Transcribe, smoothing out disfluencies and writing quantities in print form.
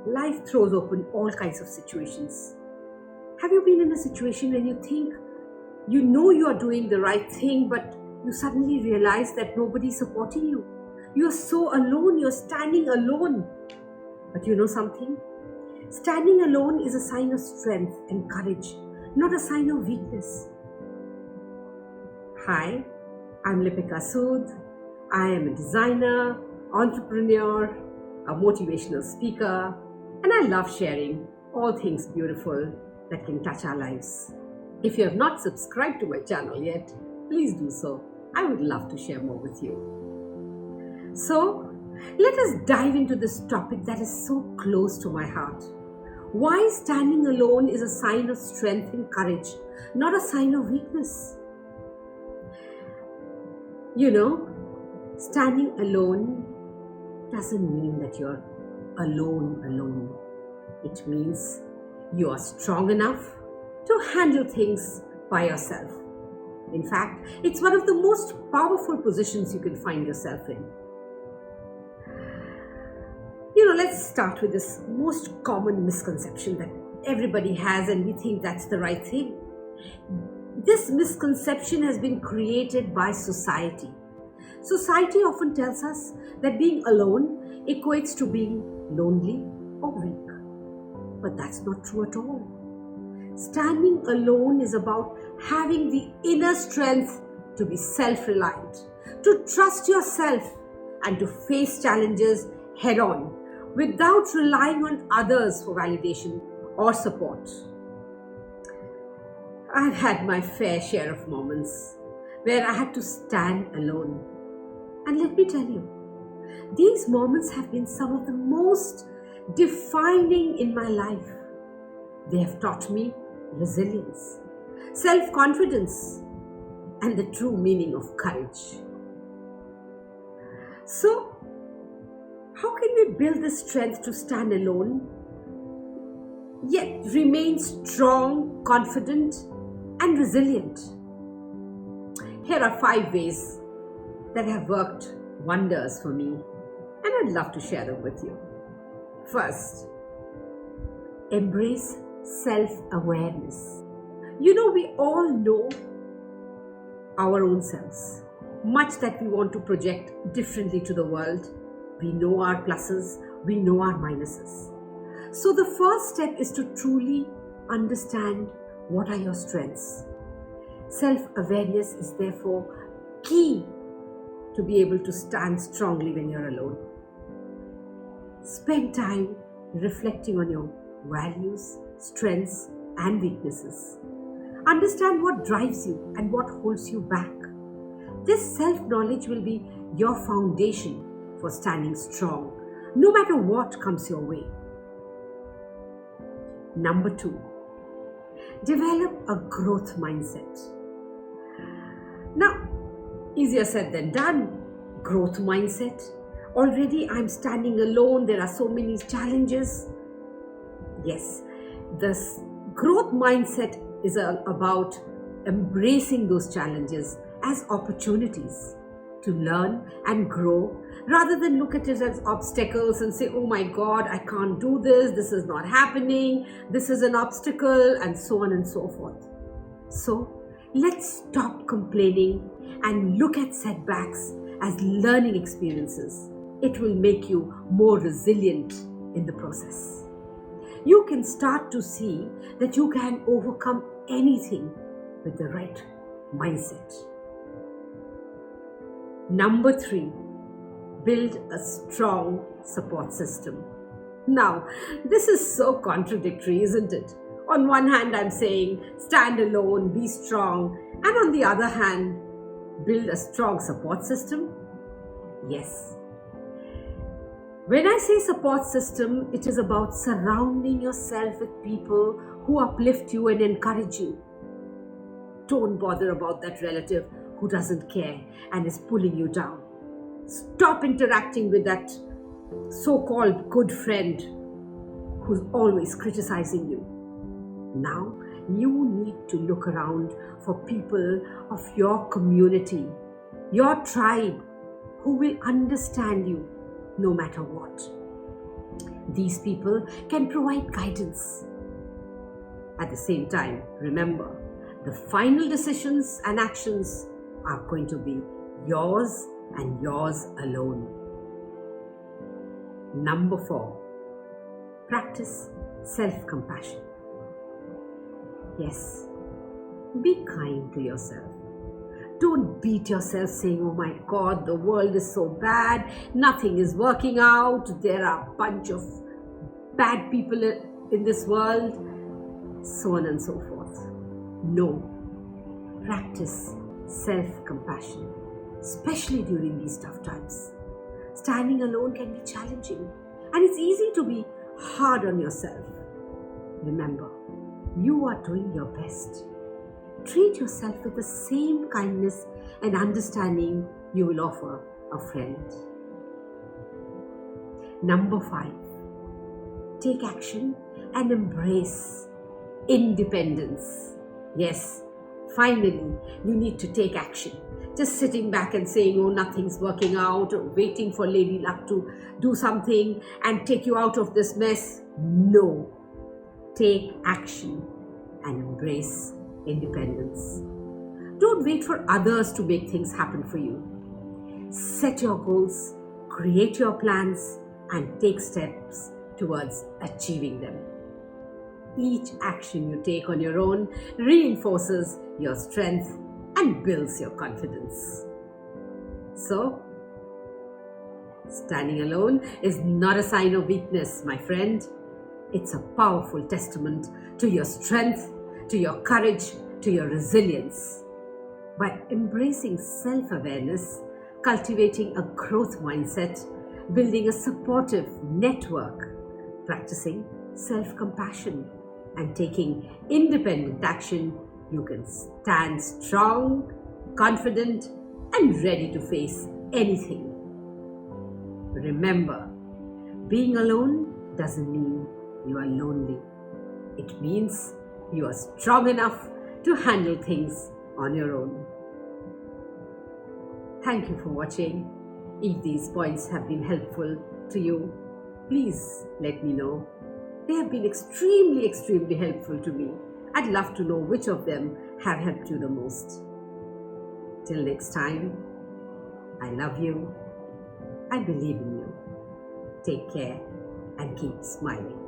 life throws open all kinds of situations. Have you been in a situation when you think you know you are doing the right thing, but you suddenly realize that nobody's supporting you? You are so alone, you're standing alone. But you know something? Standing alone is a sign of strength and courage, not a sign of weakness. Hi, I'm Lipika Sud. I am a designer, entrepreneur, a motivational speaker, and I love sharing all things beautiful that can touch our lives. If you have not subscribed to my channel yet, please do so. I would love to share more with you. So, let us dive into this topic that is so close to my heart. Why standing alone is a sign of strength and courage, not a sign of weakness. You know, standing alone doesn't mean that you're alone. It means you are strong enough to handle things by yourself. In fact, it's one of the most powerful positions you can find yourself in. Let's start with this most common misconception that everybody has, and we think that's the right thing. This misconception has been created by society. Society often tells us that being alone equates to being lonely or weak. But that's not true at all. Standing alone is about having the inner strength to be self-reliant, to trust yourself, and to face challenges head-on without relying on others for validation or support. I've had my fair share of moments where I had to stand alone. And let me tell you, these moments have been some of the most defining in my life. They have taught me resilience, self-confidence, and the true meaning of courage. So, how can we build the strength to stand alone, yet remain strong, confident, and resilient? Here are 5 ways that have worked wonders for me, and I'd love to share them with you. First, embrace self-awareness. We all know our own selves, much that we want to project differently to the world. We know our pluses, we know our minuses. So the first step is to truly understand what are your strengths. Self-awareness is therefore key to be able to stand strongly when you're alone. Spend time reflecting on your values, strengths, and weaknesses. Understand what drives you and what holds you back. This self-knowledge will be your foundation for standing strong, no matter what comes your way. Number 2, develop a growth mindset. Now, easier said than done. Growth mindset. Already I'm standing alone. There are so many challenges. Yes, this growth mindset is about embracing those challenges as opportunities to learn and grow, rather than look at it as obstacles and say, oh my God, I can't do this is not happening, this is an obstacle, and so on and so forth. So let's stop complaining and look at setbacks as learning experiences. It will make you more resilient in the process. You can start to see that you can overcome anything with the right mindset. Number 3, build a strong support system. Now, this is so contradictory, isn't it? On one hand, I'm saying stand alone, be strong, and on the other hand, build a strong support system. Yes. When I say support system, it is about surrounding yourself with people who uplift you and encourage you. Don't bother about that relative who doesn't care and is pulling you down. Stop interacting with that so-called good friend who's always criticizing you. Now, you need to look around for people of your community, your tribe, who will understand you no matter what. These people can provide guidance. At the same time, remember, the final decisions and actions are going to be yours and yours alone. Number 4, practice self-compassion. Yes, be kind to yourself. Don't beat yourself saying, oh my God, the world is so bad, nothing is working out, there are a bunch of bad people in this world, so on and so forth. No, practice self-compassion, especially during these tough times. Standing alone can be challenging, and it's easy to be hard on yourself. Remember, you are doing your best. Treat yourself with the same kindness and understanding you will offer a friend. Number 5, take action and embrace independence. Yes, finally, you need to take action. Just sitting back and saying, oh, nothing's working out, or waiting for Lady Luck to do something and take you out of this mess. No. Take action and embrace independence. Don't wait for others to make things happen for you. Set your goals, create your plans, and take steps towards achieving them. Each action you take on your own reinforces your strength and builds your confidence. So, standing alone is not a sign of weakness, my friend. It's a powerful testament to your strength, to your courage, to your resilience. By embracing self-awareness, cultivating a growth mindset, building a supportive network, practicing self-compassion, and taking independent action, you can stand strong, confident, and ready to face anything. Remember, being alone doesn't mean you are lonely. It means you are strong enough to handle things on your own. Thank you for watching. If these points have been helpful to you, please let me know. They have been extremely helpful to me. I'd love to know which of them have helped you the most. Till next time, I love you. I believe in you. Take care and keep smiling.